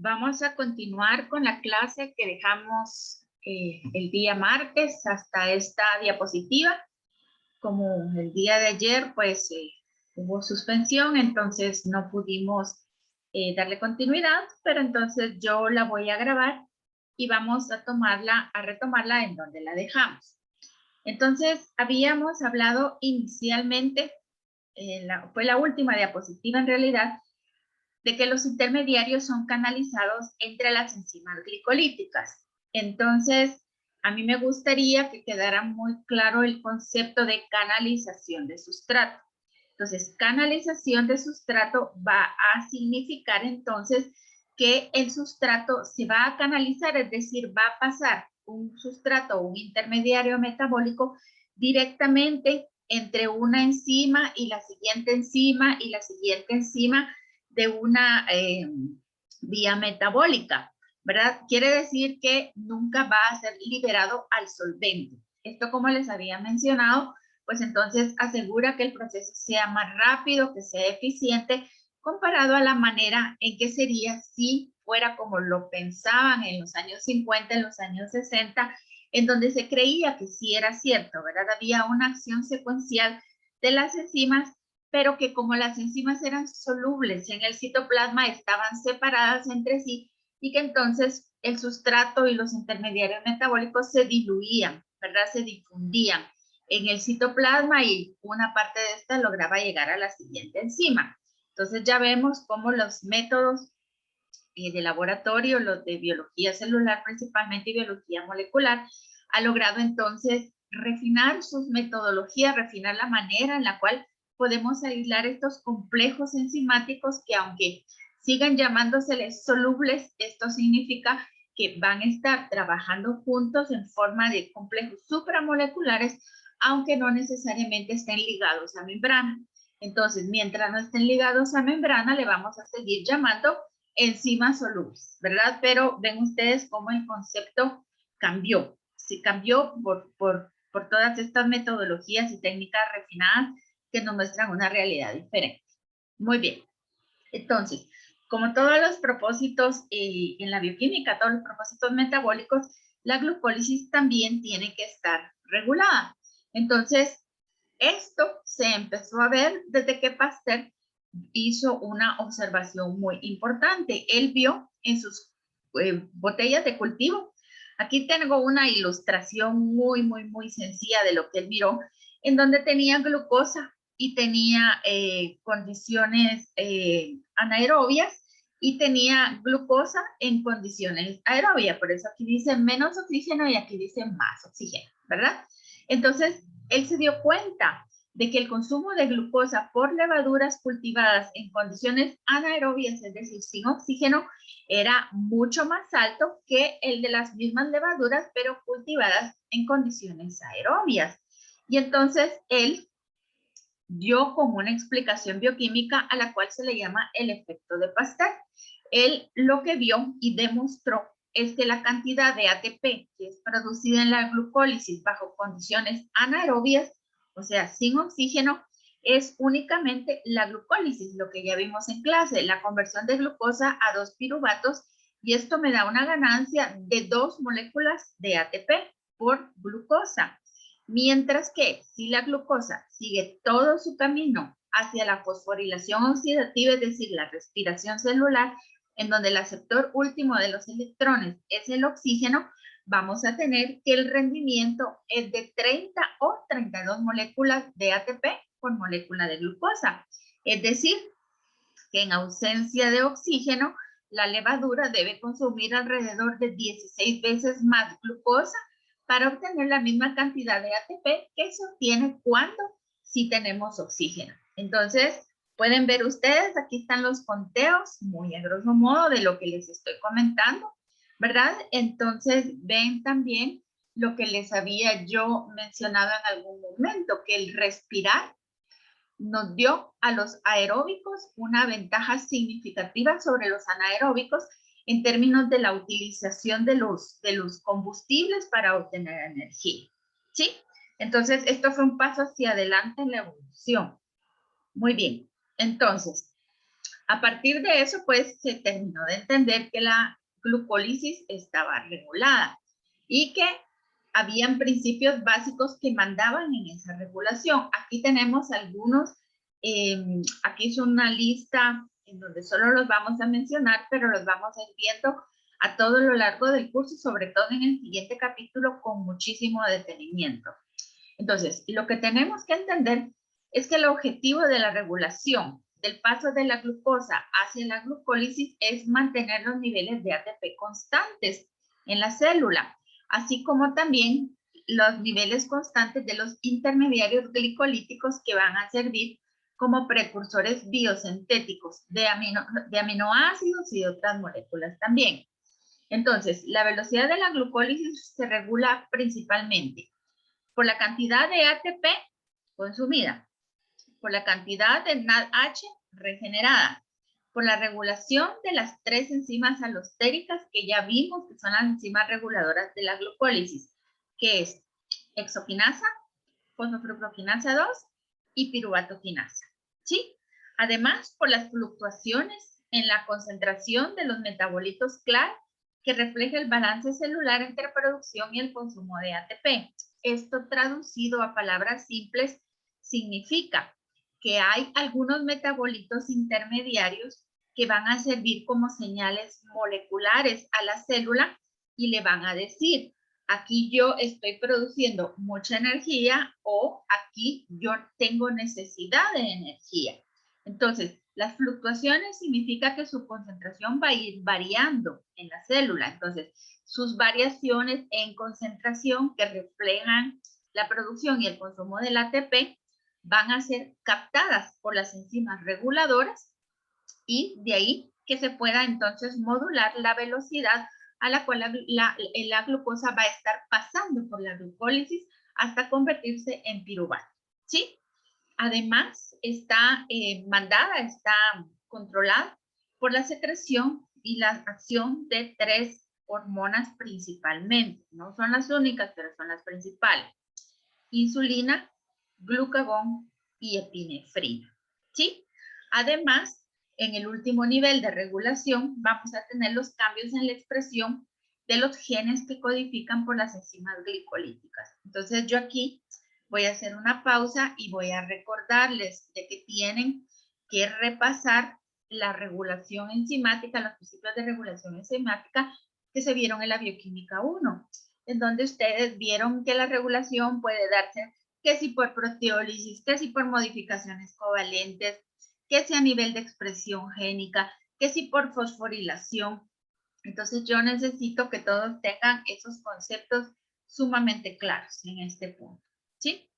Vamos a continuar con la clase que dejamos el día martes hasta esta diapositiva. Como el día de ayer, pues hubo suspensión, entonces no pudimos darle continuidad, pero entonces yo la voy a grabar y vamos a retomarla en donde la dejamos. Entonces, habíamos hablado inicialmente, fue la última diapositiva en realidad, de que los intermediarios son canalizados entre las enzimas glicolíticas. Entonces, a mí me gustaría que quedara muy claro el concepto de canalización de sustrato. Entonces, canalización de sustrato va a significar entonces que el sustrato se va a canalizar, es decir, va a pasar un sustrato o un intermediario metabólico directamente entre una enzima y la siguiente enzima y la siguiente enzima de una vía metabólica, ¿verdad? Quiere decir que nunca va a ser liberado al solvente. Esto, como les había mencionado, pues entonces asegura que el proceso sea más rápido, que sea eficiente, comparado a la manera en que sería si fuera como lo pensaban en los años 50, en los años 60, en donde se creía que sí era cierto, ¿verdad? Había una acción secuencial de las enzimas, pero que como las enzimas eran solubles en el citoplasma, estaban separadas entre sí y que entonces el sustrato y los intermediarios metabólicos se diluían, ¿verdad? Se difundían en el citoplasma y una parte de esta lograba llegar a la siguiente enzima. Entonces ya vemos cómo los métodos de laboratorio, los de biología celular principalmente y biología molecular, ha logrado entonces refinar sus metodologías, refinar la manera en la cual podemos aislar estos complejos enzimáticos que, aunque sigan llamándoseles solubles, esto significa que van a estar trabajando juntos en forma de complejos supramoleculares, aunque no necesariamente estén ligados a membrana. Entonces, mientras no estén ligados a membrana, le vamos a seguir llamando enzimas solubles, ¿verdad? Pero ven ustedes cómo el concepto cambió. Sí, cambió por todas estas metodologías y técnicas refinadas que nos muestran una realidad diferente. Muy bien. Entonces, como todos los propósitos en la bioquímica, todos los propósitos metabólicos, la glucólisis también tiene que estar regulada. Entonces, esto se empezó a ver desde que Pasteur hizo una observación muy importante. Él vio en sus botellas de cultivo, aquí tengo una ilustración muy sencilla de lo que él miró, en donde tenía glucosa y tenía condiciones anaerobias y tenía glucosa en condiciones aerobias. Por eso aquí dice menos oxígeno y aquí dice más oxígeno, ¿verdad? Entonces, él se dio cuenta de que el consumo de glucosa por levaduras cultivadas en condiciones anaerobias, es decir, sin oxígeno, era mucho más alto que el de las mismas levaduras, pero cultivadas en condiciones aerobias. Y entonces él dio como una explicación bioquímica a la cual se le llama el efecto de Pasteur. Él lo que vio y demostró es que la cantidad de ATP que es producida en la glucólisis bajo condiciones anaerobias, o sea, sin oxígeno, es únicamente la glucólisis, lo que ya vimos en clase, la conversión de glucosa a 2 piruvatos, y esto me da una ganancia de 2 moléculas de ATP por glucosa. Mientras que si la glucosa sigue todo su camino hacia la fosforilación oxidativa, es decir, la respiración celular, en donde el aceptor último de los electrones es el oxígeno, vamos a tener que el rendimiento es de 30 o 32 moléculas de ATP por molécula de glucosa. Es decir, que en ausencia de oxígeno, la levadura debe consumir alrededor de 16 veces más glucosa para obtener la misma cantidad de ATP que se obtiene cuando sí tenemos oxígeno. Entonces, pueden ver ustedes, aquí están los conteos, muy a grosso modo de lo que les estoy comentando, ¿verdad? Entonces, ven también lo que les había yo mencionado en algún momento, que el respirar nos dio a los aeróbicos una ventaja significativa sobre los anaeróbicos en términos de la utilización de los combustibles para obtener energía, ¿sí? Entonces, esto fue un paso hacia adelante en la evolución. Muy bien. Entonces, A partir de eso, pues, se terminó de entender que la glucólisis estaba regulada y que habían principios básicos que mandaban en esa regulación. Aquí tenemos algunos, aquí es una lista en donde solo los vamos a mencionar, pero los vamos a ir viendo a todo lo largo del curso, sobre todo en el siguiente capítulo con muchísimo detenimiento. Entonces, lo que tenemos que entender es que el objetivo de la regulación del paso de la glucosa hacia la glucólisis es mantener los niveles de ATP constantes en la célula, así como también los niveles constantes de los intermediarios glicolíticos que van a servir como precursores biosintéticos de aminoácidos y de otras moléculas también. Entonces, la velocidad de la glucólisis se regula principalmente por la cantidad de ATP consumida, por la cantidad de NADH regenerada, por la regulación de las 3 enzimas alostéricas que ya vimos que son las enzimas reguladoras de la glucólisis, que es hexoquinasa, fosfofructoquinasa 2 y piruvatoquinasa, ¿sí? Además, por las fluctuaciones en la concentración de los metabolitos CLAR que refleja el balance celular entre producción y el consumo de ATP. Esto traducido a palabras simples significa que hay algunos metabolitos intermediarios que van a servir como señales moleculares a la célula y le van a decir, aquí yo estoy produciendo mucha energía o aquí yo tengo necesidad de energía. Entonces, las fluctuaciones significa que su concentración va a ir variando en la célula. Entonces, sus variaciones en concentración que reflejan la producción y el consumo del ATP van a ser captadas por las enzimas reguladoras y de ahí que se pueda entonces modular la velocidad a la cual la glucosa va a estar pasando por la glucólisis hasta convertirse en piruvato, ¿sí? Además, está mandada, está controlada por la secreción y la acción de 3 hormonas principalmente. No son las únicas, pero son las principales. Insulina, glucagón y epinefrina, ¿sí? Además, en el último nivel de regulación vamos a tener los cambios en la expresión de los genes que codifican por las enzimas glicolíticas. Entonces yo aquí voy a hacer una pausa y voy a recordarles de que tienen que repasar la regulación enzimática, los principios de regulación enzimática que se vieron en la bioquímica 1, en donde ustedes vieron que la regulación puede darse que si por proteólisis, que si por modificaciones covalentes, que si a nivel de expresión génica, que si por fosforilación. Entonces yo necesito que todos tengan esos conceptos sumamente claros en este punto, ¿sí?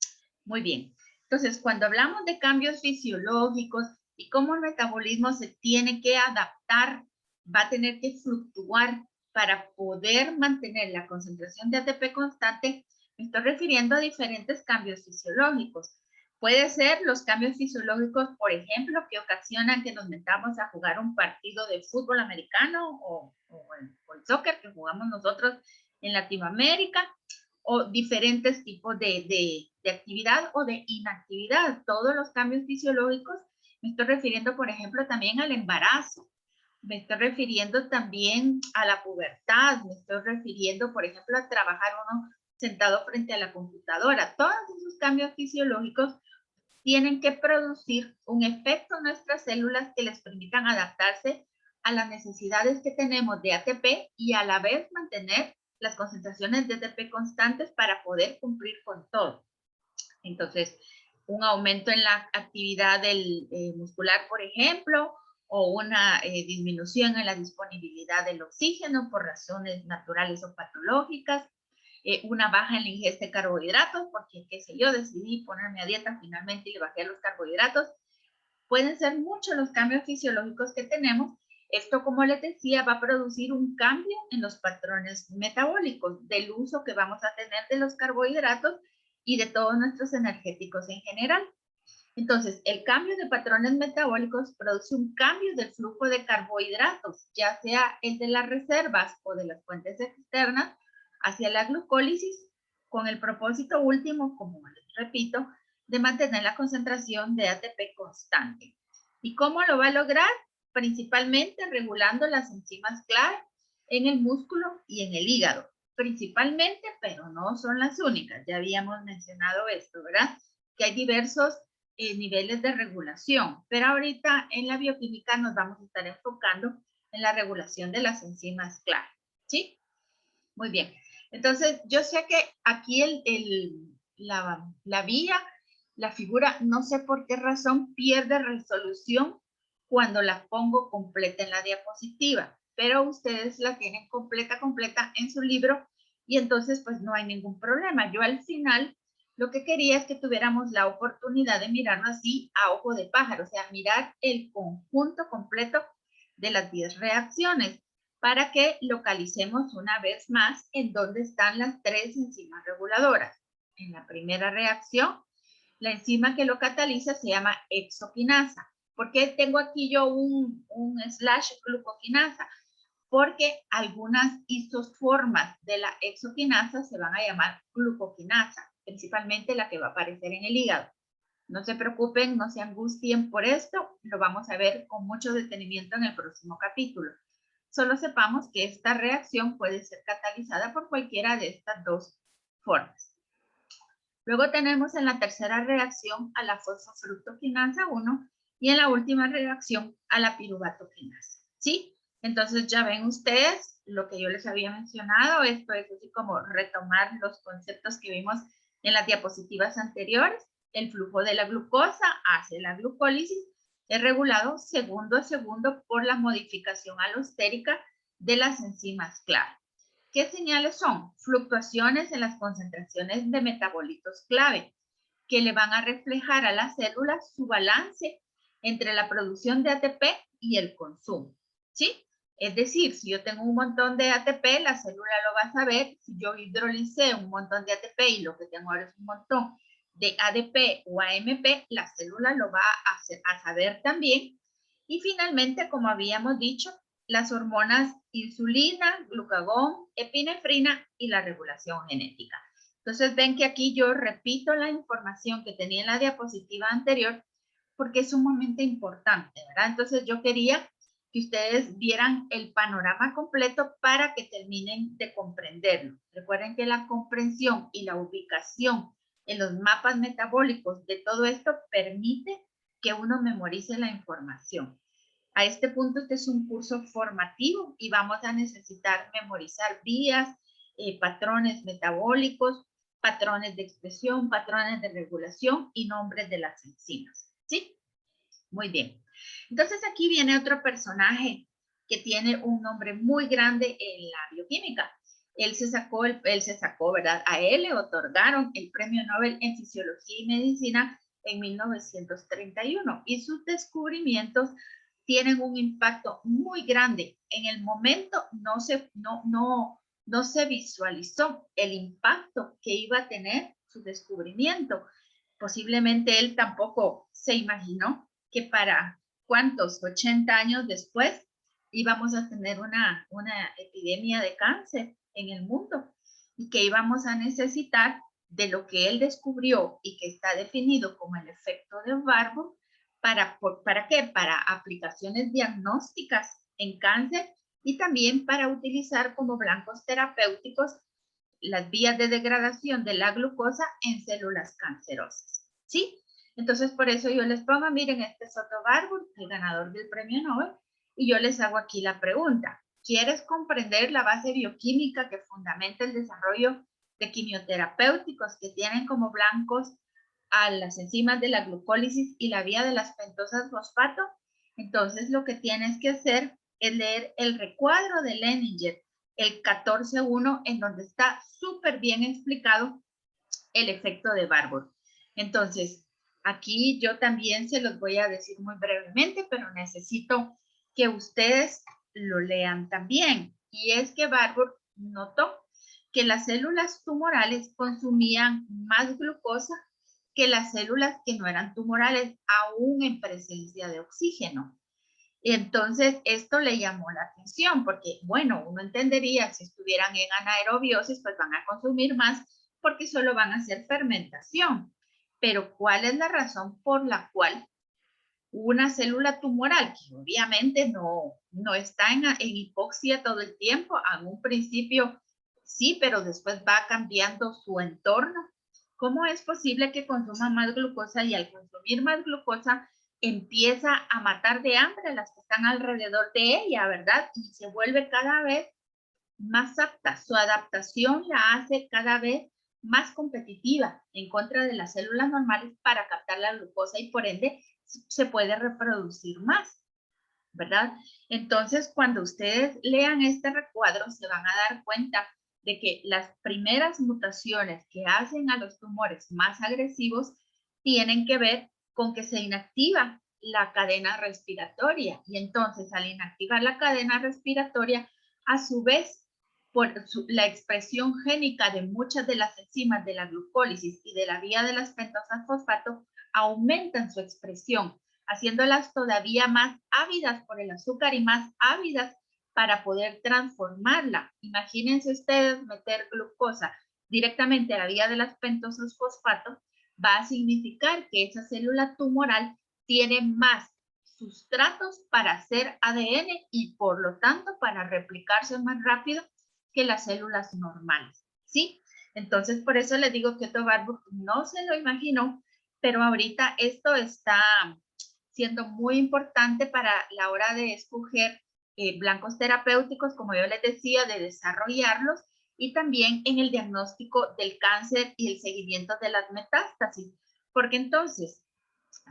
Muy bien. Entonces, cuando hablamos de cambios fisiológicos y cómo el metabolismo se tiene que adaptar, va a tener que fluctuar para poder mantener la concentración de ATP constante, me estoy refiriendo a diferentes cambios fisiológicos. Puede ser los cambios fisiológicos, por ejemplo, que ocasionan que nos metamos a jugar un partido de fútbol americano o el soccer que jugamos nosotros en Latinoamérica, o diferentes tipos de actividad o de inactividad. Todos los cambios fisiológicos, me estoy refiriendo, por ejemplo, también al embarazo. Me estoy refiriendo también a la pubertad. Me estoy refiriendo, por ejemplo, a trabajar uno sentado frente a la computadora. Todos esos cambios fisiológicos tienen que producir un efecto en nuestras células que les permitan adaptarse a las necesidades que tenemos de ATP y a la vez mantener las concentraciones de ATP constantes para poder cumplir con todo. Entonces, un aumento en la actividad del, muscular, por ejemplo, o una disminución en la disponibilidad del oxígeno por razones naturales o patológicas, una baja en la ingesta de carbohidratos, porque, qué sé yo, decidí ponerme a dieta finalmente y le bajé a los carbohidratos. Pueden ser muchos los cambios fisiológicos que tenemos. Esto, como les decía, va a producir un cambio en los patrones metabólicos del uso que vamos a tener de los carbohidratos y de todos nuestros energéticos en general. Entonces, el cambio de patrones metabólicos produce un cambio del flujo de carbohidratos, ya sea el de las reservas o de las fuentes externas, hacia la glucólisis, con el propósito último, como les repito, de mantener la concentración de ATP constante. ¿Y cómo lo va a lograr? principalmente regulando las enzimas clave en el músculo y en el hígado. Principalmente, pero no son las únicas. Ya habíamos mencionado esto, ¿verdad? Que hay diversos niveles de regulación, pero ahorita en la bioquímica nos vamos a estar enfocando en la regulación de las enzimas clave, ¿sí? Muy bien. Entonces, yo sé que aquí la vía, la figura, no sé por qué razón pierde resolución cuando la pongo completa en la diapositiva, pero ustedes la tienen completa en su libro y entonces pues no hay ningún problema. Yo al final lo que quería es que tuviéramos la oportunidad de mirarlo así a ojo de pájaro, o sea, mirar el conjunto completo de las 10 reacciones para que localicemos una vez más en dónde están las 3 enzimas reguladoras. En la primera reacción, la enzima que lo cataliza se llama exoquinasa. ¿Por qué tengo aquí yo un slash glucoquinasa? Porque algunas isoformas de la exoquinasa se van a llamar glucoquinasa, principalmente la que va a aparecer en el hígado. No se preocupen, no se angustien por esto, lo vamos a ver con mucho detenimiento en el próximo capítulo. Solo sepamos que esta reacción puede ser catalizada por cualquiera de estas dos formas. Luego tenemos en la tercera reacción a la fosfofructoquinasa 1 y en la última reacción a la piruvatoquinasa. ¿Sí? Entonces ya ven ustedes lo que yo les había mencionado. Esto es así como retomar los conceptos que vimos en las diapositivas anteriores. El flujo de la glucosa hacia la glucólisis es regulado segundo a segundo por la modificación alostérica de las enzimas clave. ¿Qué señales son? Fluctuaciones en las concentraciones de metabolitos clave, que le van a reflejar a las células su balance entre la producción de ATP y el consumo, ¿sí? Es decir, si yo tengo un montón de ATP, la célula lo va a saber. Si yo hidrolicé un montón de ATP y lo que tengo ahora es un montón de ADP o AMP, la célula lo va a saber también. Y finalmente, como habíamos dicho, las hormonas insulina, glucagón, epinefrina y la regulación genética. Entonces ven que aquí yo repito la información que tenía en la diapositiva anterior porque es sumamente importante, ¿verdad? Entonces yo quería que ustedes vieran el panorama completo para que terminen de comprenderlo. Recuerden que la comprensión y la ubicación en los mapas metabólicos de todo esto permite que uno memorice la información. A este punto, este es un curso formativo y vamos a necesitar memorizar vías, patrones metabólicos, patrones de expresión, patrones de regulación y nombres de las enzimas. ¿Sí? Muy bien. Entonces aquí viene otro personaje que tiene un nombre muy grande en la bioquímica. Él se sacó, ¿verdad? A él le otorgaron el Premio Nobel en Fisiología y Medicina en 1931 y sus descubrimientos tienen un impacto muy grande. En el momento no se visualizó el impacto que iba a tener su descubrimiento. Posiblemente él tampoco se imaginó que para cuántos, 80 años después, íbamos a tener una epidemia de cáncer en el mundo y que íbamos a necesitar de lo que él descubrió y que está definido como el efecto de Warburg. ¿Para qué? Para aplicaciones diagnósticas en cáncer y también para utilizar como blancos terapéuticos las vías de degradación de la glucosa en células cancerosas. ¿Sí? Entonces, por eso yo les pongo, miren, este es Otto Warburg, el ganador del premio Nobel, y yo les hago aquí la pregunta. ¿Quieres comprender la base bioquímica que fundamenta el desarrollo de quimioterapéuticos que tienen como blancos a las enzimas de la glucólisis y la vía de las pentosas fosfato? Entonces, lo que tienes que hacer es leer el recuadro de Leninger, el 14.1, en donde está súper bien explicado el efecto de Warburg. Entonces, aquí yo también se los voy a decir muy brevemente, pero necesito que ustedes lo lean también. Y es que Warburg notó que las células tumorales consumían más glucosa que las células que no eran tumorales, aún en presencia de oxígeno. Entonces, esto le llamó la atención porque, bueno, uno entendería si estuvieran en anaerobiosis, pues van a consumir más porque solo van a hacer fermentación. Pero, ¿cuál es la razón por la cual una célula tumoral que obviamente no está en hipoxia todo el tiempo, en un principio sí, pero después va cambiando su entorno. ¿Cómo es posible que consuma más glucosa y al consumir más glucosa empieza a matar de hambre a las que están alrededor de ella, verdad? Y se vuelve cada vez más apta. Su adaptación la hace cada vez más competitiva en contra de las células normales para captar la glucosa y por ende se puede reproducir más, ¿verdad? Entonces, cuando ustedes lean este recuadro, se van a dar cuenta de que las primeras mutaciones que hacen a los tumores más agresivos tienen que ver con que se inactiva la cadena respiratoria y entonces al inactivar la cadena respiratoria, a su vez, por la expresión génica de muchas de las enzimas de la glucólisis y de la vía de las pentosas fosfato aumentan su expresión, haciéndolas todavía más ávidas por el azúcar y más ávidas para poder transformarla. Imagínense ustedes meter glucosa directamente a la vía de las pentosas fosfato, va a significar que esa célula tumoral tiene más sustratos para hacer ADN y por lo tanto para replicarse más rápido que las células normales, ¿sí? Entonces, por eso les digo que Otto Warburg no se lo imaginó, pero ahorita esto está siendo muy importante para la hora de escoger blancos terapéuticos, como yo les decía, de desarrollarlos, y también en el diagnóstico del cáncer y el seguimiento de las metástasis. Porque entonces,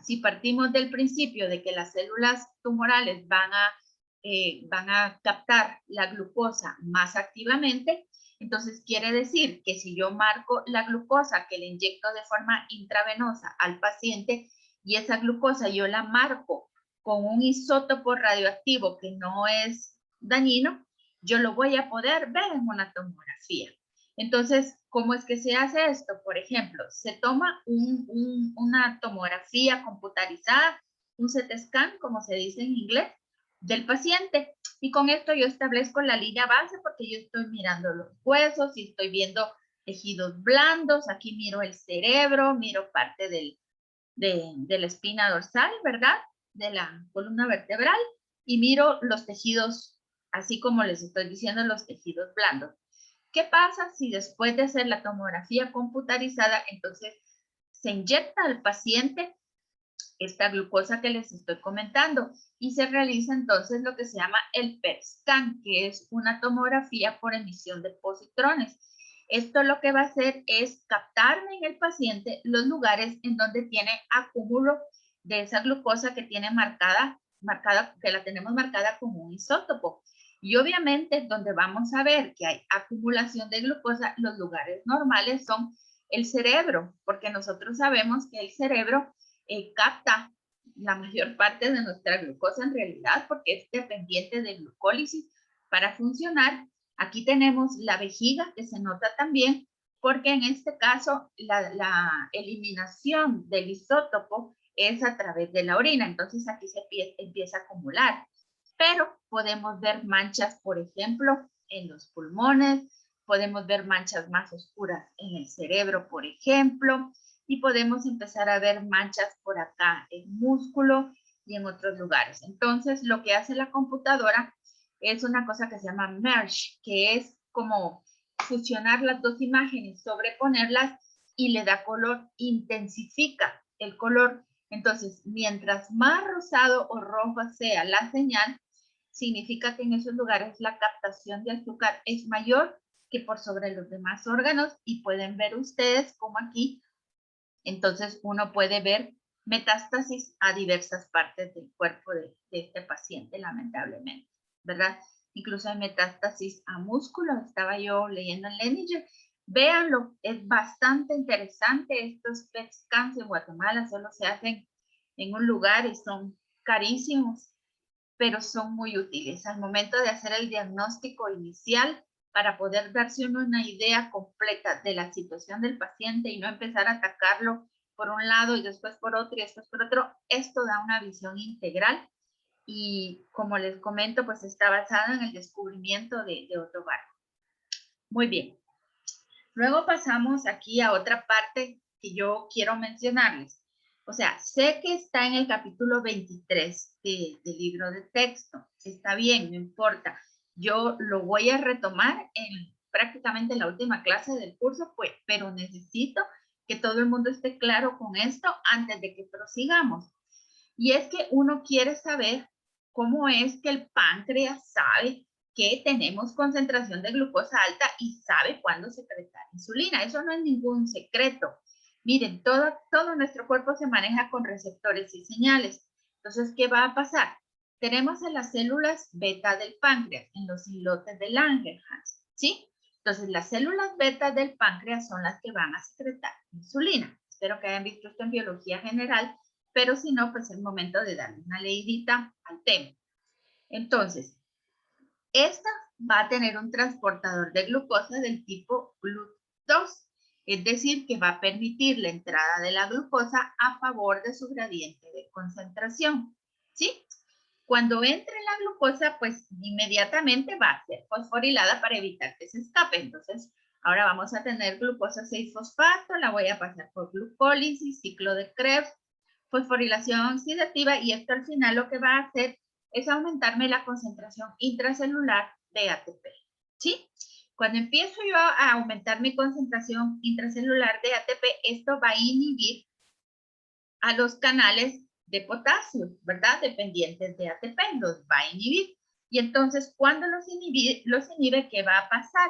si partimos del principio de que las células tumorales van a captar la glucosa más activamente, entonces quiere decir que si yo marco la glucosa que le inyecto de forma intravenosa al paciente y esa glucosa yo la marco con un isótopo radioactivo que no es dañino, yo lo voy a poder ver en una tomografía. Entonces, ¿cómo es que se hace esto? Por ejemplo, se toma una tomografía computarizada, un CT scan, como se dice en inglés, del paciente. Y con esto yo establezco la línea base porque yo estoy mirando los huesos y estoy viendo tejidos blandos. Aquí miro el cerebro, miro parte de la espina dorsal, ¿verdad? De la columna vertebral y miro los tejidos, así como les estoy diciendo, los tejidos blandos. ¿Qué pasa si después de hacer la tomografía computarizada, entonces se inyecta al paciente esta glucosa que les estoy comentando y se realiza entonces lo que se llama el PET scan, que es una tomografía por emisión de positrones? Esto lo que va a hacer es captarme en el paciente los lugares en donde tiene acúmulo de esa glucosa que tiene que la tenemos marcada como un isótopo. Y obviamente donde vamos a ver que hay acumulación de glucosa, los lugares normales son el cerebro, porque nosotros sabemos que el cerebro capta la mayor parte de nuestra glucosa en realidad, porque es dependiente de glucólisis para funcionar. Aquí tenemos la vejiga que se nota también, porque en este caso la eliminación del isótopo es a través de la orina, entonces aquí se empieza a acumular. Pero podemos ver manchas, por ejemplo, en los pulmones, podemos ver manchas más oscuras en el cerebro, por ejemplo, y podemos empezar a ver manchas por acá en músculo y en otros lugares. Entonces, lo que hace la computadora es una cosa que se llama merge, que es como fusionar las dos imágenes, sobreponerlas y le da color, intensifica el color. Entonces, mientras más rosado o rojo sea la señal, significa que en esos lugares la captación de azúcar es mayor que por sobre los demás órganos y pueden ver ustedes como aquí, entonces uno puede ver metástasis a diversas partes del cuerpo de este paciente, lamentablemente, ¿verdad? Incluso hay metástasis a músculo, estaba yo leyendo en Leninger. Véanlo, es bastante interesante. Estos PET scans en Guatemala solo se hacen en un lugar y son carísimos, pero son muy útiles al momento de hacer el diagnóstico inicial para poder darse uno una idea completa de la situación del paciente y no empezar a atacarlo por un lado y después por otro y después por otro. Esto da una visión integral y como les comento, pues está basado en el descubrimiento de Otto Warburg. Muy bien. Luego pasamos aquí a otra parte que yo quiero mencionarles. O sea, sé que está en el capítulo 23 del libro de texto. Está bien, no importa. Yo lo voy a retomar en prácticamente la última clase del curso, pues, pero necesito que todo el mundo esté claro con esto antes de que prosigamos. Y es que uno quiere saber cómo es que el páncreas sabe que tenemos concentración de glucosa alta y sabe cuándo secretar insulina. Eso no es ningún secreto. Miren, todo nuestro cuerpo se maneja con receptores y señales. Entonces, ¿qué va a pasar? Tenemos a las células beta del páncreas en los islotes de Langerhans, ¿sí? Entonces, las células beta del páncreas son las que van a secretar insulina. Espero que hayan visto esto en biología general, pero si no, pues es el momento de darle una leidita al tema. Entonces, esta va a tener un transportador de glucosa del tipo GLUT2, es decir, que va a permitir la entrada de la glucosa a favor de su gradiente de concentración, ¿sí? Cuando entre la glucosa, pues inmediatamente va a ser fosforilada para evitar que se escape. Entonces, ahora vamos a tener glucosa 6-fosfato, la voy a pasar por glucólisis, ciclo de Krebs, fosforilación oxidativa, y esto al final lo que va a hacer es aumentarme la concentración intracelular de ATP, ¿sí? Cuando empiezo yo a aumentar mi concentración intracelular de ATP, esto va a inhibir a los canales de potasio, ¿verdad? Dependientes de ATP, los va a inhibir. Y entonces, cuando los inhibe, ¿qué va a pasar?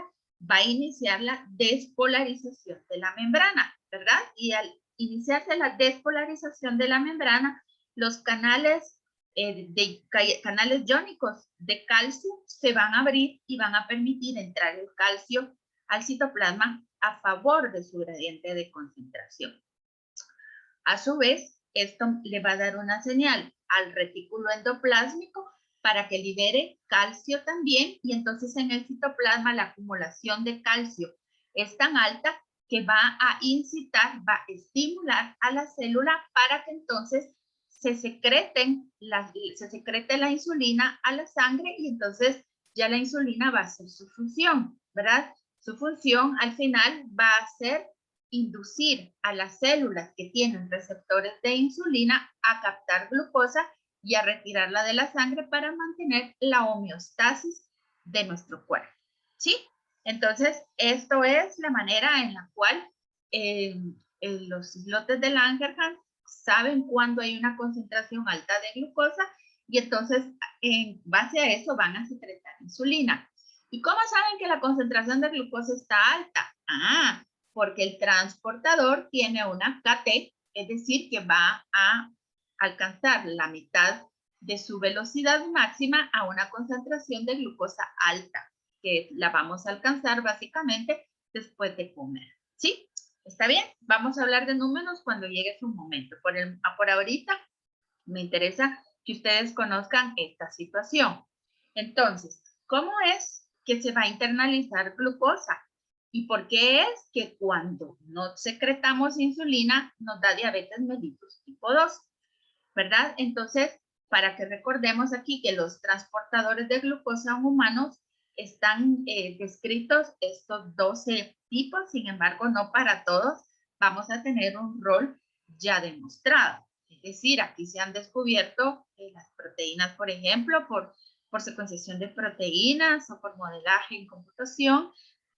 Va a iniciar la despolarización de la membrana, ¿verdad? Y al iniciarse la despolarización de la membrana, los canales canales iónicos de calcio se van a abrir y van a permitir entrar el calcio al citoplasma a favor de su gradiente de concentración. A su vez, esto le va a dar una señal al retículo endoplásmico para que libere calcio también, y entonces en el citoplasma la acumulación de calcio es tan alta que va a incitar, va a estimular a la célula para que entonces se secrete la insulina a la sangre, y entonces ya la insulina va a hacer su función, ¿verdad? Su función al final va a ser inducir a las células que tienen receptores de insulina a captar glucosa y a retirarla de la sangre para mantener la homeostasis de nuestro cuerpo, ¿sí? Entonces, esto es la manera en la cual los islotes de Langerhans saben cuándo hay una concentración alta de glucosa, y entonces en base a eso van a secretar insulina. ¿Y cómo saben que la concentración de glucosa está alta? Porque el transportador tiene una KT, es decir, que va a alcanzar la mitad de su velocidad máxima a una concentración de glucosa alta, que la vamos a alcanzar básicamente después de comer, ¿sí? ¿Está bien? Vamos a hablar de números cuando llegue su momento. Por ahorita me interesa que ustedes conozcan esta situación. Entonces, ¿cómo es que se va a internalizar glucosa? ¿Y por qué es que cuando no secretamos insulina nos da diabetes mellitus tipo 2? ¿Verdad? Entonces, para que recordemos aquí que los transportadores de glucosa en humanos están descritos estos 12 tipos, sin embargo, no para todos vamos a tener un rol ya demostrado. Es decir, aquí se han descubierto las proteínas, por ejemplo, por secuenciación de proteínas o por modelaje en computación.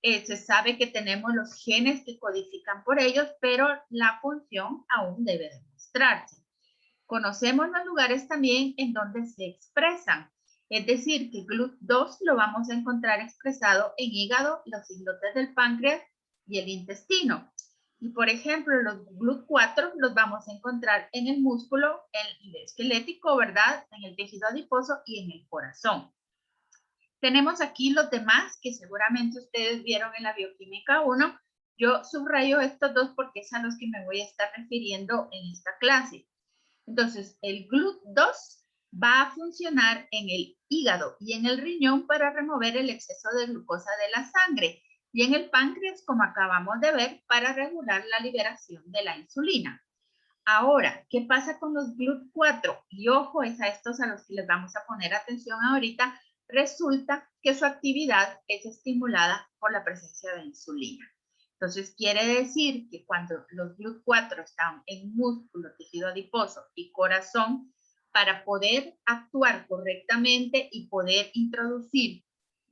Se sabe que tenemos los genes que codifican por ellos, pero la función aún debe demostrarse. Conocemos los lugares también en donde se expresan, es decir, que GLUT2 lo vamos a encontrar expresado en hígado, los islotes del páncreas y el intestino. Y por ejemplo, los GLUT4 los vamos a encontrar en el músculo, el esquelético, ¿verdad? En el tejido adiposo y en el corazón. Tenemos aquí los demás que seguramente ustedes vieron en la bioquímica 1. Yo subrayo estos dos porque es a los que me voy a estar refiriendo en esta clase. Entonces, el GLUT2 va a funcionar en el hígado y en el riñón para remover el exceso de glucosa de la sangre, y en el páncreas, como acabamos de ver, para regular la liberación de la insulina. Ahora, ¿qué pasa con los GLUT4? Y ojo, es a estos a los que les vamos a poner atención ahorita. Resulta que su actividad es estimulada por la presencia de insulina. Entonces, quiere decir que cuando los GLUT4 están en músculo, tejido adiposo y corazón, para poder actuar correctamente y poder introducir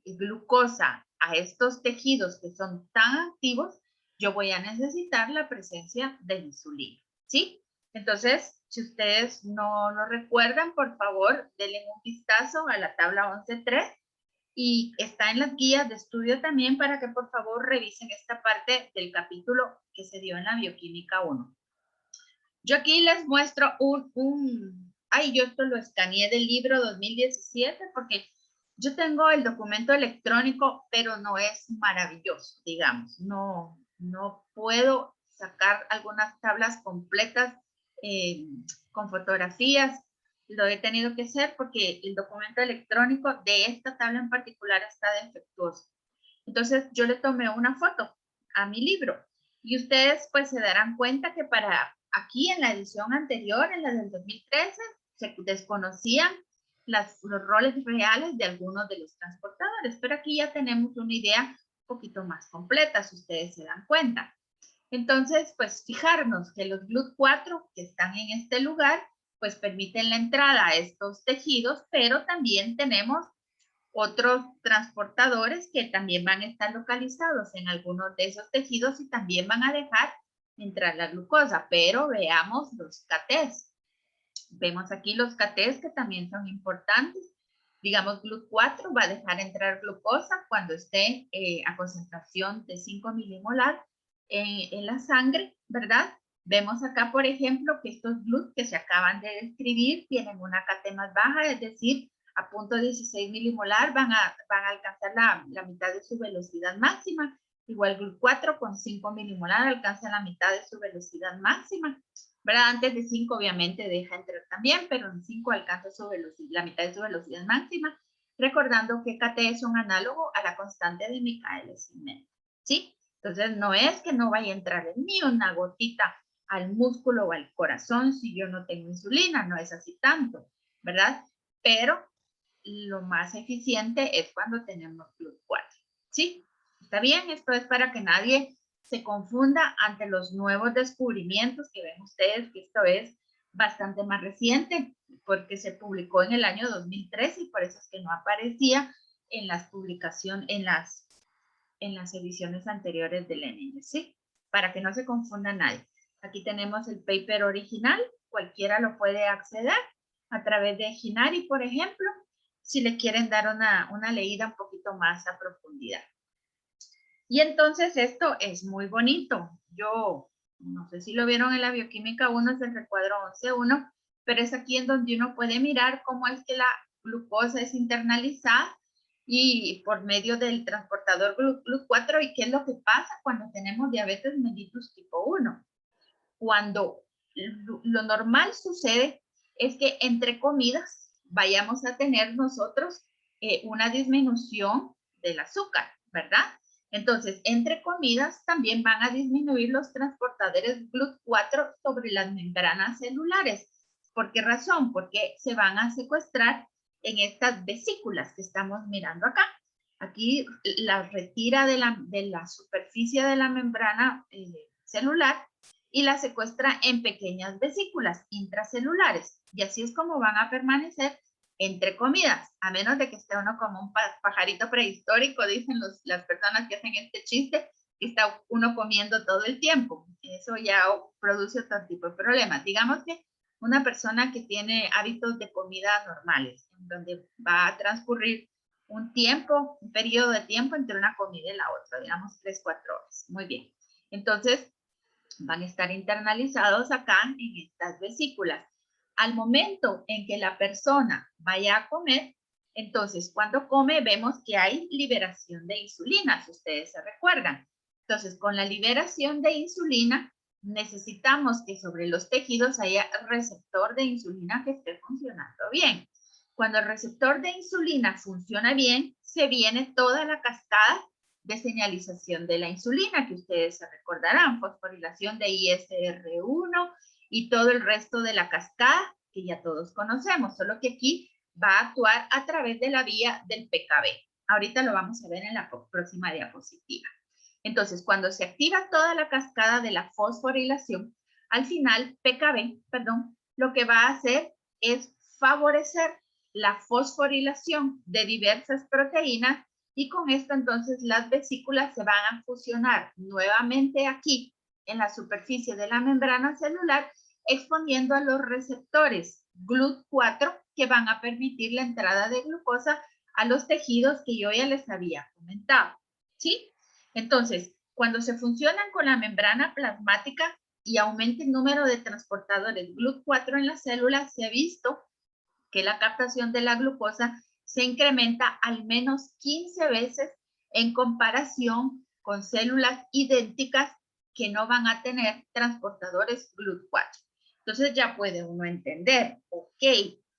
glucosa a estos tejidos que son tan activos, yo voy a necesitar la presencia de insulina, ¿sí? Entonces, si ustedes no lo recuerdan, por favor, denle un vistazo a la tabla 11.3 y está en las guías de estudio también para que por favor revisen esta parte del capítulo que se dio en la bioquímica 1. Yo aquí les muestro yo esto lo escaneé del libro 2017 porque yo tengo el documento electrónico, pero no es maravilloso, digamos. No puedo sacar algunas tablas completas con fotografías. Lo he tenido que hacer porque el documento electrónico de esta tabla en particular está defectuoso. Entonces yo le tomé una foto a mi libro y ustedes pues se darán cuenta que para aquí en la edición anterior, en la del 2013, se desconocían los roles reales de algunos de los transportadores, pero aquí ya tenemos una idea un poquito más completa, si ustedes se dan cuenta. Entonces, pues fijarnos que los GLUT4 que están en este lugar, pues permiten la entrada a estos tejidos, pero también tenemos otros transportadores que también van a estar localizados en algunos de esos tejidos y también van a dejar entrar la glucosa, pero veamos los KTs. Vemos aquí los KTs que también son importantes. Digamos, GLUT4 va a dejar entrar glucosa cuando esté a concentración de 5 milimolar en la sangre, ¿verdad? Vemos acá, por ejemplo, que estos GLUT que se acaban de describir tienen una KT más baja, es decir, a punto 16 milimolar van a alcanzar la mitad de su velocidad máxima. Igual GLUT4 con 5 milimolar alcanza la mitad de su velocidad máxima. ¿Verdad? Antes de 5 obviamente deja entrar también, pero en 5 alcanza la mitad de su velocidad máxima, recordando que KT es un análogo a la constante de Michaelis-Menten, ¿sí? Entonces no es que no vaya a entrar ni una gotita al músculo o al corazón si yo no tengo insulina, no es así tanto, ¿verdad? Pero lo más eficiente es cuando tenemos GLUT4, ¿sí? ¿Está bien? Esto es para que nadie se confunda ante los nuevos descubrimientos que ven ustedes, que esto es bastante más reciente, porque se publicó en el año 2013 y por eso es que no aparecía en las publicaciones, en las ediciones anteriores del NN, ¿sí? Para que no se confunda nadie. Aquí tenemos el paper original, cualquiera lo puede acceder a través de Ginari, por ejemplo, si le quieren dar una leída un poquito más a profundidad. Y entonces esto es muy bonito. Yo no sé si lo vieron en la bioquímica 1, es el recuadro 11.1, pero es aquí en donde uno puede mirar cómo es que la glucosa es internalizada y por medio del transportador GLUT4 y qué es lo que pasa cuando tenemos diabetes mellitus tipo 1. Cuando lo normal sucede es que entre comidas vayamos a tener nosotros una disminución del azúcar, ¿verdad? Entonces, entre comidas también van a disminuir los transportadores GLUT4 sobre las membranas celulares. ¿Por qué razón? Porque se van a secuestrar en estas vesículas que estamos mirando acá. Aquí la retira de la superficie de la membrana celular y la secuestra en pequeñas vesículas intracelulares. Y así es como van a permanecer entre comidas, a menos de que esté uno como un pajarito prehistórico, dicen las personas que hacen este chiste, que está uno comiendo todo el tiempo. Eso ya produce otro tipo de problemas. Digamos que una persona que tiene hábitos de comida normales, en donde va a transcurrir un tiempo, un periodo de tiempo entre una comida y la otra, digamos 3-4 horas. Muy bien. Entonces, van a estar internalizados acá en estas vesículas. Al momento en que la persona vaya a comer, entonces cuando come vemos que hay liberación de insulina, si ustedes se recuerdan. Entonces, con la liberación de insulina, necesitamos que sobre los tejidos haya receptor de insulina que esté funcionando bien. Cuando el receptor de insulina funciona bien, se viene toda la cascada de señalización de la insulina, que ustedes se recordarán, fosforilación de ISR1 y todo el resto de la cascada que ya todos conocemos, solo que aquí va a actuar a través de la vía del PKB. Ahorita lo vamos a ver en la próxima diapositiva. Entonces, cuando se activa toda la cascada de la fosforilación, al final, PKB, perdón, lo que va a hacer es favorecer la fosforilación de diversas proteínas y con esto entonces las vesículas se van a fusionar nuevamente aquí en la superficie de la membrana celular, exponiendo a los receptores GLUT4 que van a permitir la entrada de glucosa a los tejidos que yo ya les había comentado, ¿sí? Entonces, cuando se funcionan con la membrana plasmática y aumenta el número de transportadores GLUT4 en las células, se ha visto que la captación de la glucosa se incrementa al menos 15 veces en comparación con células idénticas que no van a tener transportadores GLUT4. Entonces ya puede uno entender, ok,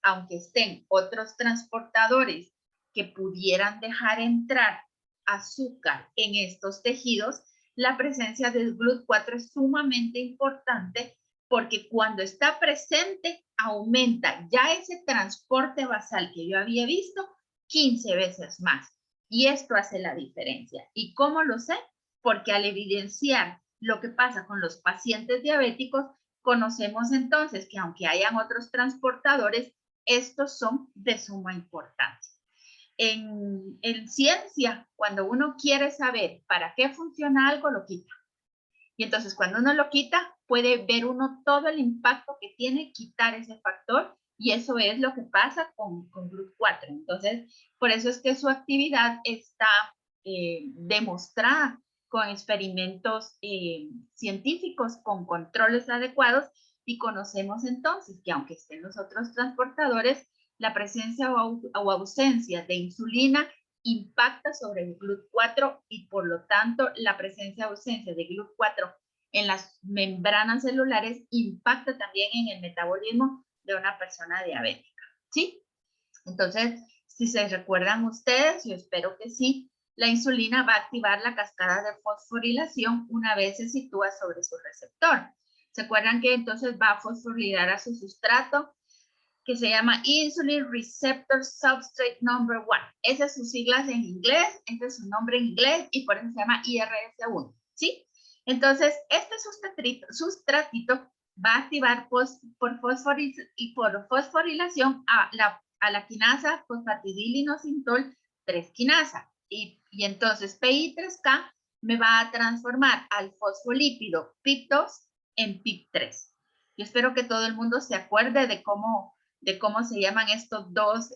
aunque estén otros transportadores que pudieran dejar entrar azúcar en estos tejidos, la presencia del GLUT4 es sumamente importante porque cuando está presente aumenta ya ese transporte basal que yo había visto 15 veces más. Y esto hace la diferencia. ¿Y cómo lo sé? Porque al evidenciar lo que pasa con los pacientes diabéticos, conocemos entonces que aunque hayan otros transportadores, estos son de suma importancia. En ciencia, cuando uno quiere saber para qué funciona algo, lo quita. Y entonces cuando uno lo quita, puede ver uno todo el impacto que tiene quitar ese factor y eso es lo que pasa con GLUT4. Entonces, por eso es que su actividad está demostrada con experimentos científicos, con controles adecuados y conocemos entonces que aunque estén los otros transportadores, la presencia o ausencia de insulina impacta sobre el GLUT4 y por lo tanto la presencia o ausencia de GLUT4 en las membranas celulares impacta también en el metabolismo de una persona diabética, ¿sí? Entonces, si se recuerdan ustedes, yo espero que sí, la insulina va a activar la cascada de fosforilación una vez se sitúa sobre su receptor. ¿Se acuerdan que entonces va a fosforilar a su sustrato? Que se llama Insulin Receptor Substrate Number 1. Esas son sus siglas en inglés, ese es su nombre en inglés y por eso se llama IRS1, ¿sí? Entonces, este sustratito va a activar por fosforilación a la quinasa fosfatidilinosinol 3 quinasa. Y entonces PI3K me va a transformar al fosfolípido PIP2 en PIP3. Yo espero que todo el mundo se acuerde de cómo se llaman estos dos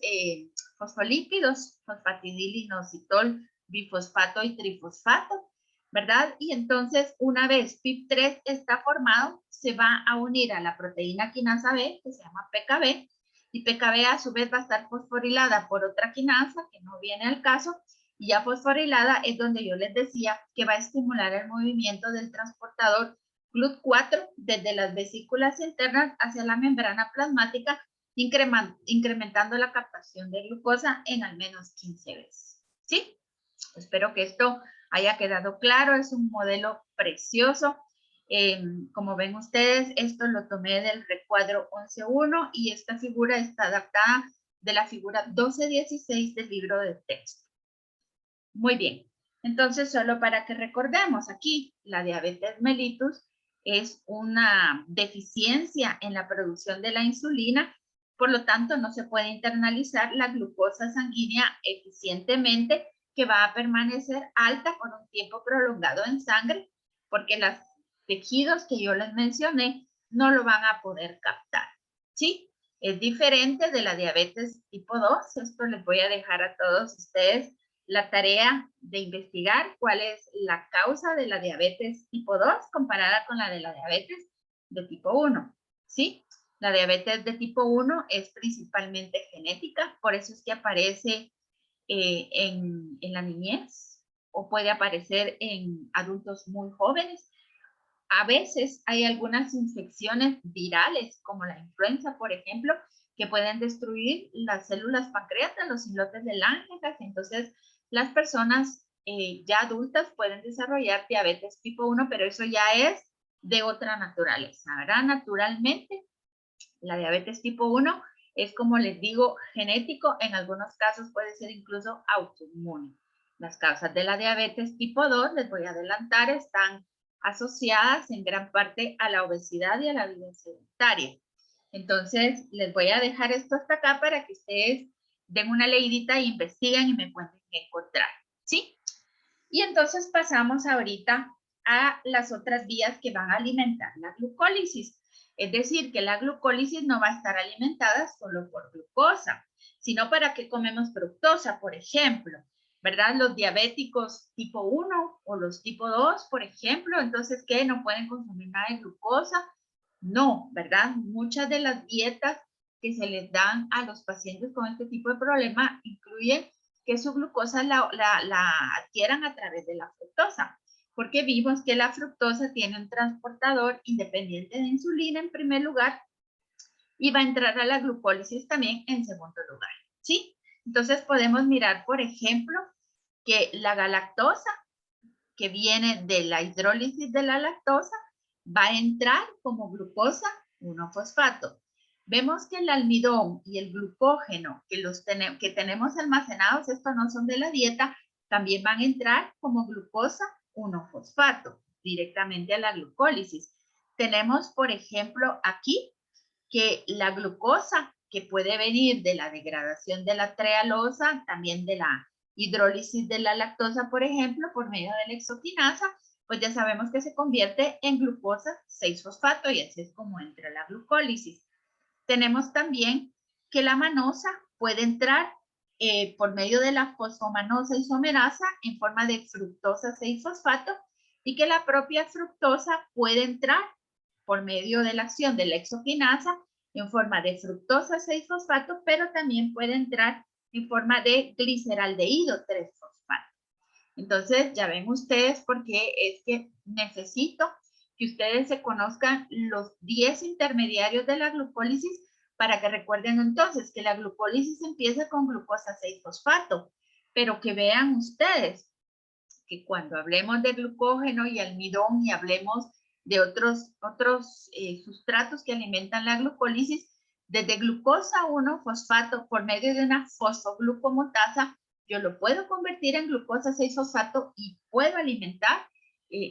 fosfolípidos, fosfatidilinositol, bifosfato y trifosfato, ¿verdad? Y entonces, una vez PIP3 está formado, se va a unir a la proteína quinasa B, que se llama PKB, y PKB a su vez va a estar fosforilada por otra quinasa, que no viene al caso, y ya fosforilada es donde yo les decía que va a estimular el movimiento del transportador GLUT4 desde las vesículas internas hacia la membrana plasmática, incrementando la captación de glucosa en al menos 15 veces. ¿Sí? Espero que esto haya quedado claro. Es un modelo precioso. Como ven ustedes, esto lo tomé del recuadro 11.1 y esta figura está adaptada de la figura 12.16 del libro de texto. Muy bien. Entonces, solo para que recordemos aquí, la diabetes mellitus es una deficiencia en la producción de la insulina, por lo tanto no se puede internalizar la glucosa sanguínea eficientemente, que va a permanecer alta por un tiempo prolongado en sangre, porque los tejidos que yo les mencioné no lo van a poder captar, ¿sí? Es diferente de la diabetes tipo 2, esto les voy a dejar a todos ustedes la tarea de investigar cuál es la causa de la diabetes tipo 2 comparada con la de la diabetes de tipo 1, ¿sí? La diabetes de tipo 1 es principalmente genética, por eso es que aparece en la niñez o puede aparecer en adultos muy jóvenes. A veces hay algunas infecciones virales, como la influenza, por ejemplo, que pueden destruir las células pancreatas, los islotes de Langerhans. Entonces, las personas ya adultas pueden desarrollar diabetes tipo 1, pero eso ya es de otra naturaleza, ¿verdad? Naturalmente, la diabetes tipo 1 es, como les digo, genético, en algunos casos puede ser incluso autoinmune. Las causas de la diabetes tipo 2, les voy a adelantar, están asociadas en gran parte a la obesidad y a la vida sedentaria. Entonces, les voy a dejar esto hasta acá para que ustedes den una leidita e investiguen y me cuenten qué encontrar, ¿sí? Y entonces pasamos ahorita a las otras vías que van a alimentar la glucólisis. Es decir, que la glucólisis no va a estar alimentada solo por glucosa, sino para qué comemos fructosa, por ejemplo, ¿verdad? Los diabéticos tipo 1 o los tipo 2, por ejemplo, entonces, ¿qué? ¿No pueden consumir nada de glucosa? No, ¿verdad? Muchas de las dietas que se les dan a los pacientes con este tipo de problema incluyen que su glucosa la adquieran a través de la fructosa, porque vimos que la fructosa tiene un transportador independiente de insulina en primer lugar y va a entrar a la glucólisis también en segundo lugar, ¿sí? Entonces podemos mirar, por ejemplo, que la galactosa, que viene de la hidrólisis de la lactosa, va a entrar como glucosa 1-fosfato. Vemos que el almidón y el glucógeno que tenemos almacenados, estos no son de la dieta, también van a entrar como glucosa 1-fosfato directamente a la glucólisis. Tenemos, por ejemplo, aquí que la glucosa, que puede venir de la degradación de la trealosa, también de la hidrólisis de la lactosa, por ejemplo, por medio de la hexoquinasa, pues ya sabemos que se convierte en glucosa 6-fosfato y así es como entra la glucólisis. Tenemos también que la manosa puede entrar por medio de la fosfomanosa isomerasa en forma de fructosa 6-fosfato y que la propia fructosa puede entrar por medio de la acción de la hexoquinasa en forma de fructosa 6-fosfato, pero también puede entrar en forma de gliceraldehído 3-fosfato. Entonces, ya ven ustedes por qué es que necesito que ustedes se conozcan los 10 intermediarios de la glucólisis para que recuerden entonces que la glucólisis empieza con glucosa 6-fosfato, pero que vean ustedes que cuando hablemos de glucógeno y almidón y hablemos de otros sustratos que alimentan la glucólisis, desde glucosa 1-fosfato por medio de una fosfoglucomotasa, yo lo puedo convertir en glucosa 6-fosfato y puedo alimentar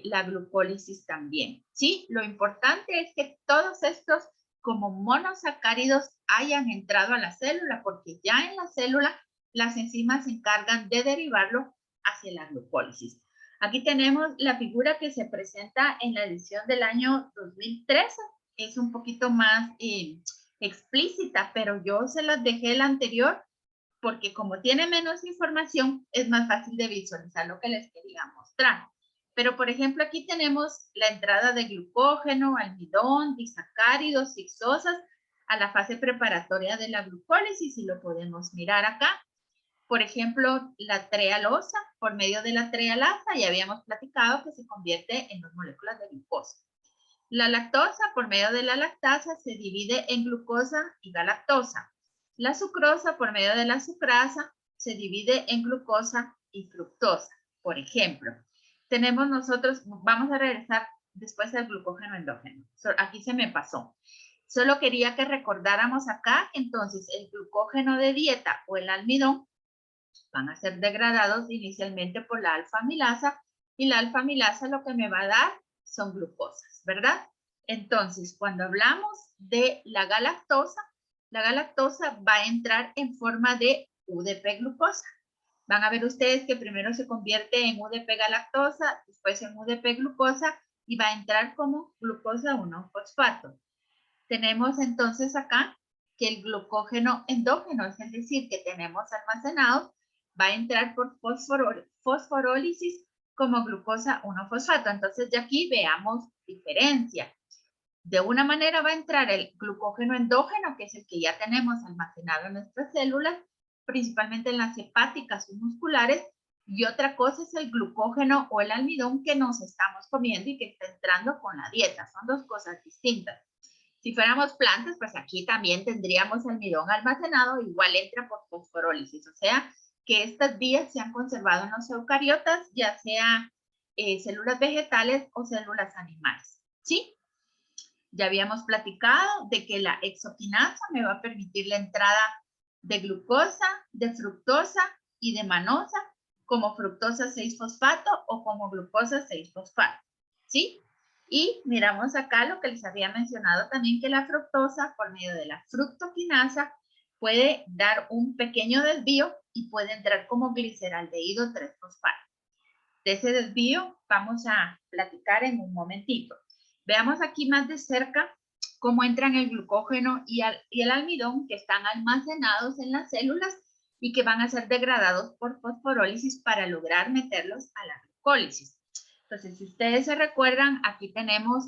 la glucólisis también, ¿sí? Lo importante es que todos estos como monosacáridos hayan entrado a la célula, porque ya en la célula las enzimas se encargan de derivarlo hacia la glucólisis. Aquí tenemos la figura que se presenta en la edición del año 2013. Es un poquito más explícita, pero yo se las dejé la anterior porque como tiene menos información, es más fácil de visualizar lo que les quería mostrar. Pero, por ejemplo, aquí tenemos la entrada de glucógeno, almidón, disacáridos, fixosas a la fase preparatoria de la glucólisis y lo podemos mirar acá. Por ejemplo, la trealosa, por medio de la trealasa, ya habíamos platicado que se convierte en 2 moléculas de glucosa. La lactosa, por medio de la lactasa, se divide en glucosa y galactosa. La sucrosa, por medio de la sucrasa, se divide en glucosa y fructosa. Por ejemplo, tenemos nosotros, vamos a regresar después al glucógeno endógeno. Aquí se me pasó. Solo quería que recordáramos acá, entonces, el glucógeno de dieta o el almidón van a ser degradados inicialmente por la alfa-amilasa y la alfa-amilasa lo que me va a dar son glucosas, ¿verdad? Entonces, cuando hablamos de la galactosa va a entrar en forma de UDP-glucosa. Van a ver ustedes que primero se convierte en UDP-galactosa, después en UDP-glucosa y va a entrar como glucosa 1-fosfato. Tenemos entonces acá que el glucógeno endógeno, es decir, que tenemos almacenado, va a entrar por fosforólisis como glucosa 1-fosfato. Entonces, ya aquí veamos diferencia. De una manera va a entrar el glucógeno endógeno, que es el que ya tenemos almacenado en nuestras células, principalmente en las hepáticas y musculares, y otra cosa es el glucógeno o el almidón que nos estamos comiendo y que está entrando con la dieta. Son dos cosas distintas. Si fuéramos plantas, pues aquí también tendríamos almidón almacenado, igual entra por fosforólisis, o sea, que estas vías se han conservado en los eucariotas, ya sea células vegetales o células animales, ¿sí? Ya habíamos platicado de que la hexoquinasa me va a permitir la entrada de glucosa, de fructosa y de manosa como fructosa 6-fosfato o como glucosa 6-fosfato, ¿sí? Y miramos acá lo que les había mencionado también, que la fructosa, por medio de la fructoquinasa, puede dar un pequeño desvío y puede entrar como gliceraldehído 3-fosfato. De ese desvío vamos a platicar en un momentito. Veamos aquí más de cerca cómo entran el glucógeno y el almidón, que están almacenados en las células y que van a ser degradados por fosforólisis para lograr meterlos a la glucólisis. Entonces, si ustedes se recuerdan, aquí tenemos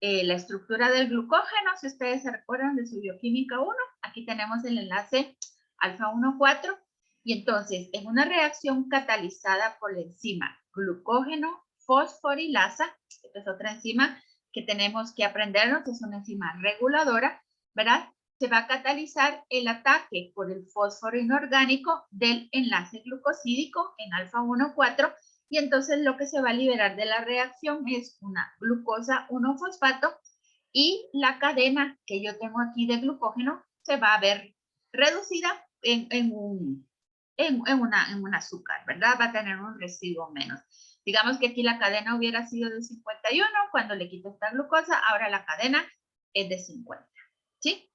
la estructura del glucógeno. Si ustedes se recuerdan de su bioquímica 1, aquí tenemos el enlace alfa 1,4. Y entonces, en una reacción catalizada por la enzima glucógeno fosforilasa, esta es otra enzima que tenemos que aprendernos, es una enzima reguladora, ¿verdad? Se va a catalizar el ataque por el fósforo inorgánico del enlace glucosídico en alfa 1,4, y entonces lo que se va a liberar de la reacción es una glucosa 1-fosfato, y la cadena que yo tengo aquí de glucógeno se va a ver reducida en un azúcar, ¿verdad? Va a tener un residuo menos. Digamos que aquí la cadena hubiera sido de 51, cuando le quito esta glucosa, ahora la cadena es de 50, ¿sí?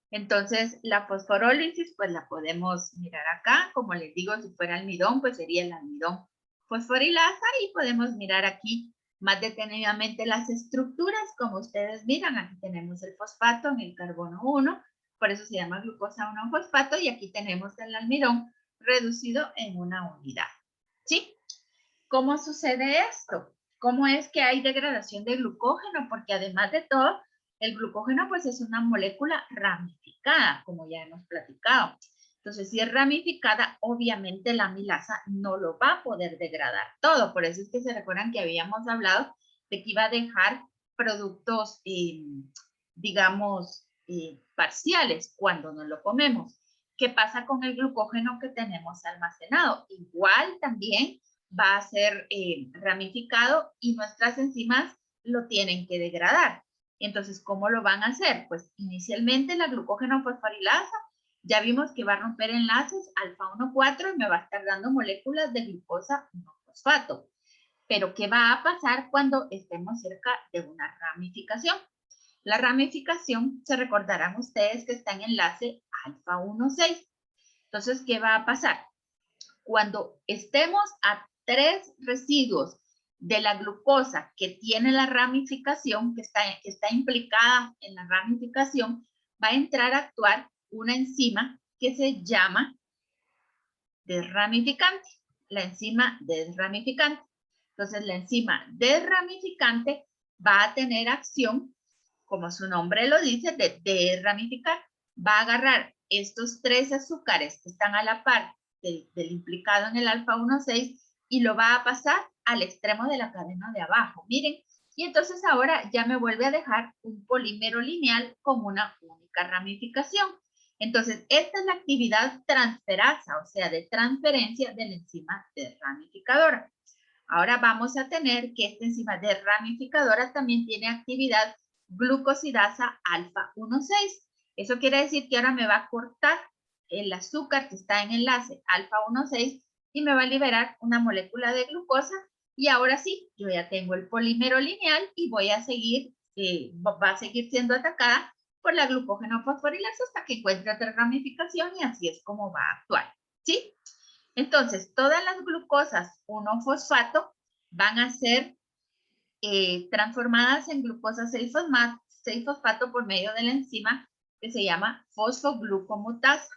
Entonces, la fosforólisis, pues la podemos mirar acá. Como les digo, si fuera almidón, pues sería el almidón fosforilasa, y podemos mirar aquí más detenidamente las estructuras. Como ustedes miran, aquí tenemos el fosfato en el carbono 1, por eso se llama glucosa 1-fosfato, y aquí tenemos el almidón reducido en una unidad, ¿sí? ¿Cómo sucede esto? ¿Cómo es que hay degradación de glucógeno? Porque además de todo, el glucógeno pues es una molécula ramificada, como ya hemos platicado. Entonces, si es ramificada, obviamente la amilasa no lo va a poder degradar todo. Por eso es que se recuerdan que habíamos hablado de que iba a dejar productos, digamos, parciales cuando no lo comemos. ¿Qué pasa con el glucógeno que tenemos almacenado? Igual también va a ser ramificado, y nuestras enzimas lo tienen que degradar. Entonces, ¿cómo lo van a hacer? Pues inicialmente la glucógeno fosforilasa, ya vimos que va a romper enlaces alfa 1,4 y me va a estar dando moléculas de glucosa 1-fosfato. Pero, ¿qué va a pasar cuando estemos cerca de una ramificación? La ramificación, se recordarán ustedes que está en enlace alfa 1,6. Entonces, ¿qué va a pasar? Cuando estemos a 3 residuos de la glucosa que tiene la ramificación, que está implicada en la ramificación, va a entrar a actuar una enzima que se llama desramificante, la enzima desramificante. Entonces, la enzima desramificante va a tener acción, como su nombre lo dice, de desramificar. Va a agarrar estos 3 azúcares que están a la par del implicado en el alfa 1,6 y lo va a pasar al extremo de la cadena de abajo. Miren, y entonces ahora ya me vuelve a dejar un polímero lineal con una única ramificación. Entonces, esta es la actividad transferasa, o sea, de transferencia de la enzima desramificadora. Ahora vamos a tener que esta enzima desramificadora también tiene actividad glucosidasa alfa 1,6. Eso quiere decir que ahora me va a cortar el azúcar que está en enlace alfa 1,6 y me va a liberar una molécula de glucosa, y ahora sí, yo ya tengo el polímero lineal y voy a seguir, va a seguir siendo atacada por la glucógeno fosforilasa hasta que encuentre otra ramificación, y así es como va a actuar, ¿sí? Entonces, todas las glucosas 1-fosfato van a ser transformadas en glucosa 6-fosfato por medio de la enzima que se llama fosfoglucomutasa.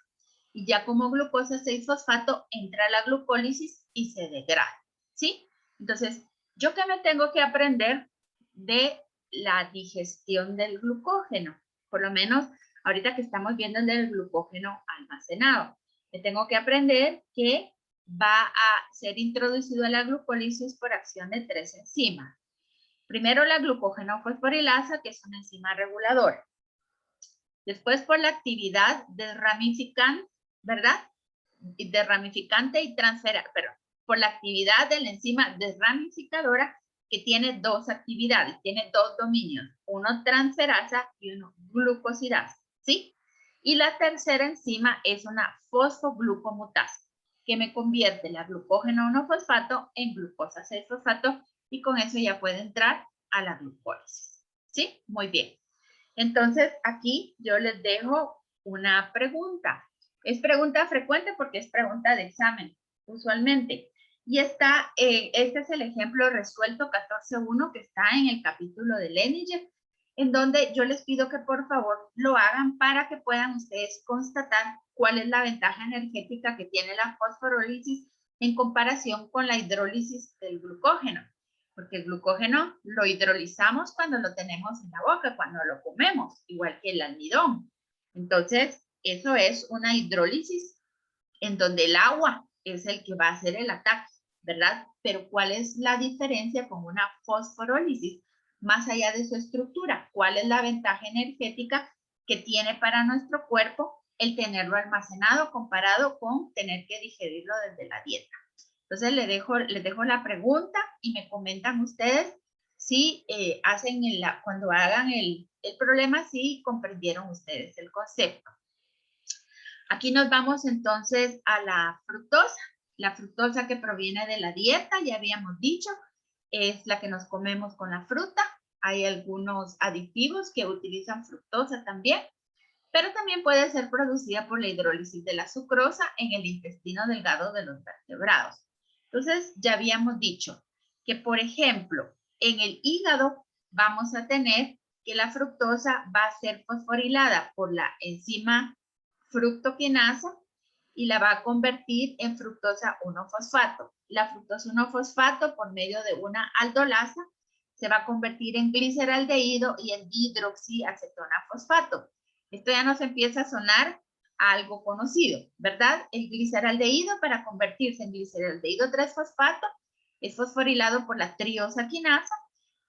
Y ya como glucosa 6-fosfato entra a la glucólisis y se degrada, ¿sí? Entonces, ¿yo qué me tengo que aprender de la digestión del glucógeno? Por lo menos ahorita que estamos viendo el del glucógeno almacenado. Me tengo que aprender que va a ser introducido a la glucólisis por acción de 3 enzimas. Primero, la glucógeno fosforilasa, que es una enzima reguladora. Después, por la actividad desramificante, ¿verdad? Desramificante y por la actividad de la enzima desramificadora, que tiene 2 actividades, tiene 2 dominios, uno transferasa y uno glucosidasa, ¿sí? Y la tercera enzima es una fosfoglucomutasa. que me convierte la glucógeno 1-fosfato en glucosa 6-fosfato y con eso ya puede entrar a la glucólisis. ¿Sí? Muy bien. Entonces, aquí yo les dejo una pregunta. Es pregunta frecuente porque es pregunta de examen, usualmente. Y está, este es el ejemplo resuelto 14.1 que está en el capítulo de Leniger, en donde yo les pido que por favor lo hagan para que puedan ustedes constatar cuál es la ventaja energética que tiene la fosforólisis en comparación con la hidrólisis del glucógeno. Porque el glucógeno lo hidrolizamos cuando lo tenemos en la boca, cuando lo comemos, igual que el almidón. Entonces, eso es una hidrólisis en donde el agua es el que va a hacer el ataque, ¿verdad? Pero ¿cuál es la diferencia con una fosforólisis? Más allá de su estructura, ¿cuál es la ventaja energética que tiene para nuestro cuerpo el tenerlo almacenado comparado con tener que digerirlo desde la dieta? Entonces les dejo la pregunta y me comentan ustedes si hacen cuando hagan el problema, si comprendieron ustedes el concepto. Aquí nos vamos entonces a la fructosa. La fructosa que proviene de la dieta, ya habíamos dicho, es la que nos comemos con la fruta. Hay algunos aditivos que utilizan fructosa también, pero también puede ser producida por la hidrólisis de la sucrosa en el intestino delgado de los vertebrados. Entonces, ya habíamos dicho que, por ejemplo, en el hígado vamos a tener que la fructosa va a ser fosforilada por la enzima fructoquinasa y la va a convertir en fructosa 1-fosfato. La fructosa 1-fosfato, por medio de una aldolasa, se va a convertir en gliceraldehído y en dihidroxiacetona fosfato. Esto ya nos empieza a sonar a algo conocido, ¿verdad? El gliceraldehído, para convertirse en gliceraldehído 3-fosfato, es fosforilado por la triosa quinasa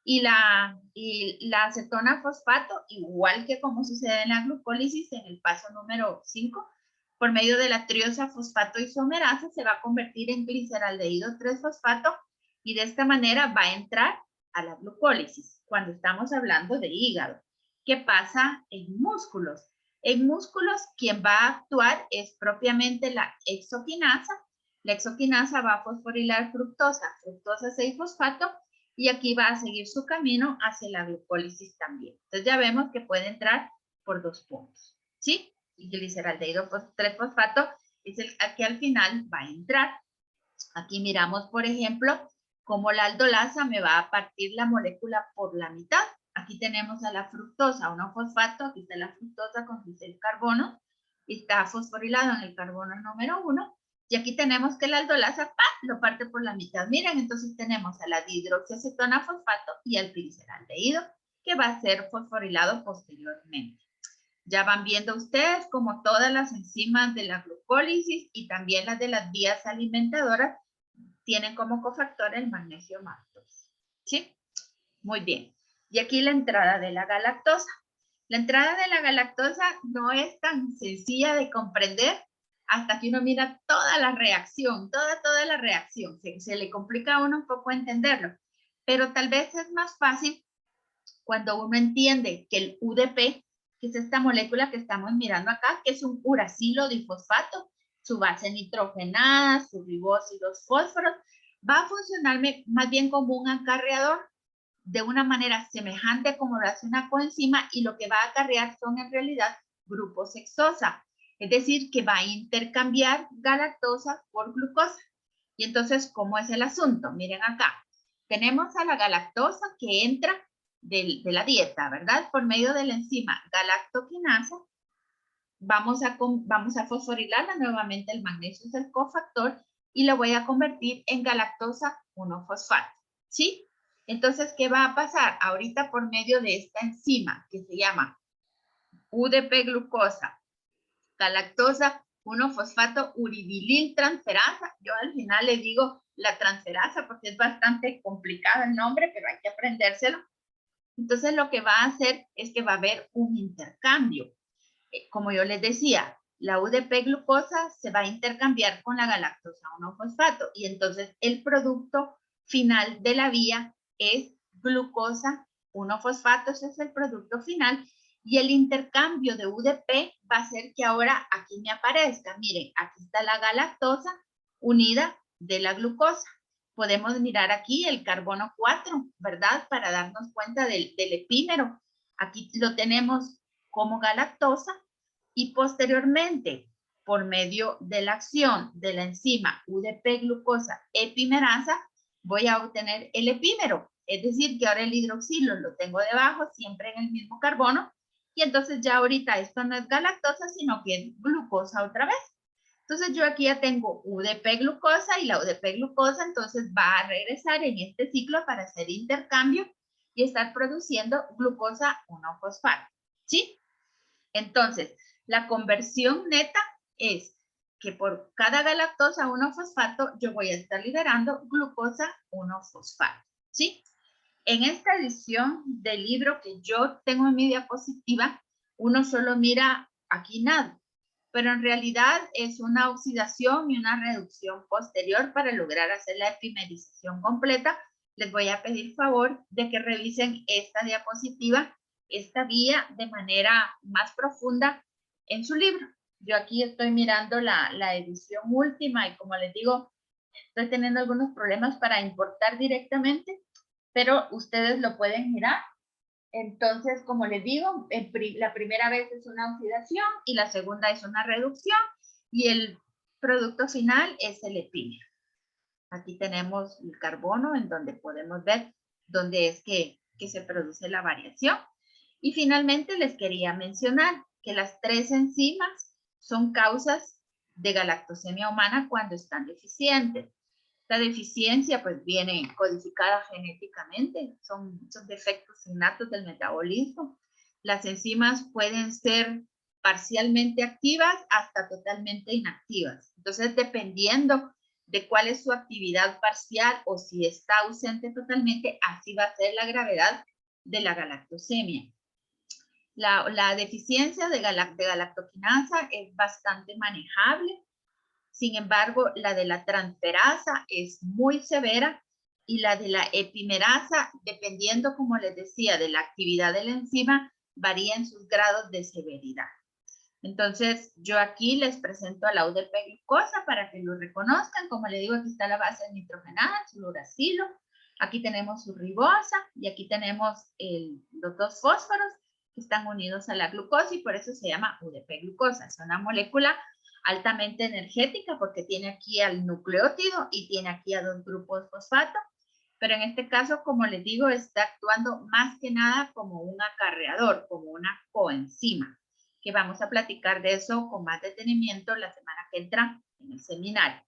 y la acetona fosfato, igual que como sucede en la glucólisis en el paso número 5, por medio de la triosa fosfato isomerasa se va a convertir en gliceraldehído 3-fosfato y de esta manera va a entrar a la glucólisis cuando estamos hablando de hígado. ¿Qué pasa en músculos? En músculos, quien va a actuar es propiamente la exoquinasa. La exoquinasa va a fosforilar fructosa 6-fosfato y aquí va a seguir su camino hacia la glucólisis también. Entonces ya vemos que puede entrar por 2 puntos, ¿sí? Y gliceraldehído 3-fosfato es el que al final va a entrar. Aquí miramos, por ejemplo, cómo la aldolasa me va a partir la molécula por la mitad. Aquí tenemos a la fructosa 1-fosfato, aquí está la fructosa con 6 carbono, y está fosforilado en el carbono número 1, y aquí tenemos que la aldolasa lo parte por la mitad. Miren, entonces tenemos a la dihidroxiacetona fosfato y al gliceraldehído, que va a ser fosforilado posteriormente. Ya van viendo ustedes como todas las enzimas de la glucólisis y también las de las vías alimentadoras tienen como cofactor el magnesio maltosa. ¿Sí? Muy bien. Y aquí la entrada de la galactosa. La entrada de la galactosa no es tan sencilla de comprender hasta que uno mira toda la reacción, toda la reacción. Se le complica a uno un poco entenderlo, pero tal vez es más fácil cuando uno entiende que el UDP, que es esta molécula que estamos mirando acá, que es un uracilo difosfato, su base nitrogenada, sus ribósilos fósforos, va a funcionar más bien como un acarreador de una manera semejante como lo hace una coenzima, y lo que va a acarrear son en realidad grupos hexosa, es decir, que va a intercambiar galactosa por glucosa. Y entonces, ¿cómo es el asunto? Miren acá, tenemos a la galactosa que entra de la dieta, ¿verdad? Por medio de la enzima galactoquinasa, vamos a fosforilarla nuevamente, el magnesio es el cofactor, y lo voy a convertir en galactosa 1-fosfato, ¿sí? Entonces, ¿qué va a pasar? Ahorita por medio de esta enzima que se llama UDP glucosa, galactosa 1-fosfato uridilil transferasa, yo al final le digo la transferasa porque es bastante complicado el nombre, pero hay que aprendérselo. Entonces lo que va a hacer es que va a haber un intercambio. Como yo les decía, la UDP glucosa se va a intercambiar con la galactosa 1-fosfato y entonces el producto final de la vía es glucosa 1-fosfato, ese es el producto final, y el intercambio de UDP va a hacer que ahora aquí me aparezca, miren, aquí está la galactosa unida de la glucosa. Podemos mirar aquí el carbono 4, ¿verdad? Para darnos cuenta del epímero. Aquí lo tenemos como galactosa y posteriormente, por medio de la acción de la enzima UDP glucosa epimerasa, voy a obtener el epímero. Es decir, que ahora el hidroxilo lo tengo debajo, siempre en el mismo carbono, y entonces ya ahorita esto no es galactosa, sino que es glucosa otra vez. Entonces yo aquí ya tengo UDP glucosa y la UDP glucosa entonces va a regresar en este ciclo para hacer intercambio y estar produciendo glucosa 1-fosfato, ¿sí? Entonces, la conversión neta es que por cada galactosa 1-fosfato yo voy a estar liberando glucosa 1-fosfato, ¿sí? En esta edición del libro que yo tengo en mi diapositiva, uno solo mira aquí nada, pero en realidad es una oxidación y una reducción posterior para lograr hacer la epimerización completa. Les voy a pedir favor de que revisen esta diapositiva, esta guía de manera más profunda en su libro. Yo aquí estoy mirando la edición última y como les digo, estoy teniendo algunos problemas para importar directamente, pero ustedes lo pueden mirar. Entonces, como les digo, la primera vez es una oxidación y la segunda es una reducción y el producto final es el epímero. Aquí tenemos el carbono en donde podemos ver dónde es que se produce la variación. Y finalmente les quería mencionar que las 3 enzimas son causas de galactosemia humana cuando están deficientes. La deficiencia pues viene codificada genéticamente, son defectos innatos del metabolismo. Las enzimas pueden ser parcialmente activas hasta totalmente inactivas. Entonces, dependiendo de cuál es su actividad parcial o si está ausente totalmente, así va a ser la gravedad de la galactosemia. La deficiencia de galactoquinasa es bastante manejable. Sin embargo, la de la transferasa es muy severa y la de la epimerasa, dependiendo, como les decía, de la actividad de la enzima, varía en sus grados de severidad. Entonces, yo aquí les presento a la UDP glucosa para que lo reconozcan. Como les digo, aquí está la base nitrogenada, su uracilo. Aquí tenemos su ribosa y aquí tenemos los 2 fósforos que están unidos a la glucosa y por eso se llama UDP glucosa. Es una molécula altamente energética porque tiene aquí al nucleótido y tiene aquí a 2 grupos fosfato, pero en este caso, como les digo, está actuando más que nada como un acarreador, como una coenzima, que vamos a platicar de eso con más detenimiento la semana que entra en el seminario.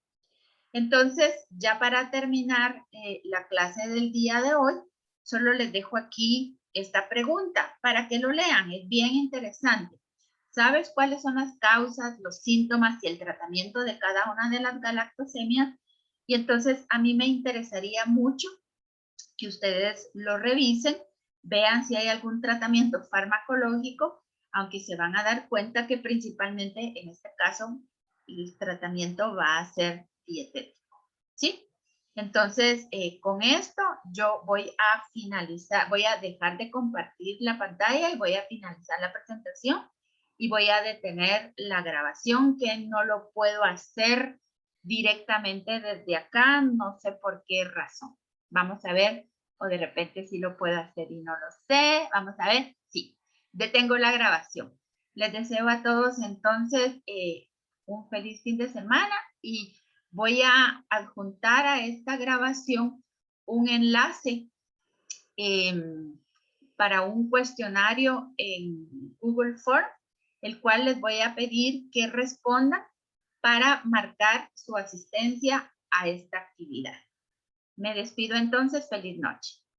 Entonces, ya para terminar la clase del día de hoy, solo les dejo aquí esta pregunta para que lo lean, es bien interesante. ¿Sabes cuáles son las causas, los síntomas y el tratamiento de cada una de las galactosemias? Y entonces a mí me interesaría mucho que ustedes lo revisen, vean si hay algún tratamiento farmacológico, aunque se van a dar cuenta que principalmente en este caso el tratamiento va a ser dietético, ¿sí? Entonces, con esto yo voy a finalizar, voy a dejar de compartir la pantalla y voy a finalizar la presentación y voy a detener la grabación, que no lo puedo hacer directamente desde acá, no sé por qué razón. Vamos a ver, o de repente sí lo puedo hacer y no lo sé. Vamos a ver, sí, detengo la grabación. Les deseo a todos entonces un feliz fin de semana y voy a adjuntar a esta grabación un enlace para un cuestionario en Google Form, el cual les voy a pedir que respondan para marcar su asistencia a esta actividad. Me despido entonces. Feliz noche.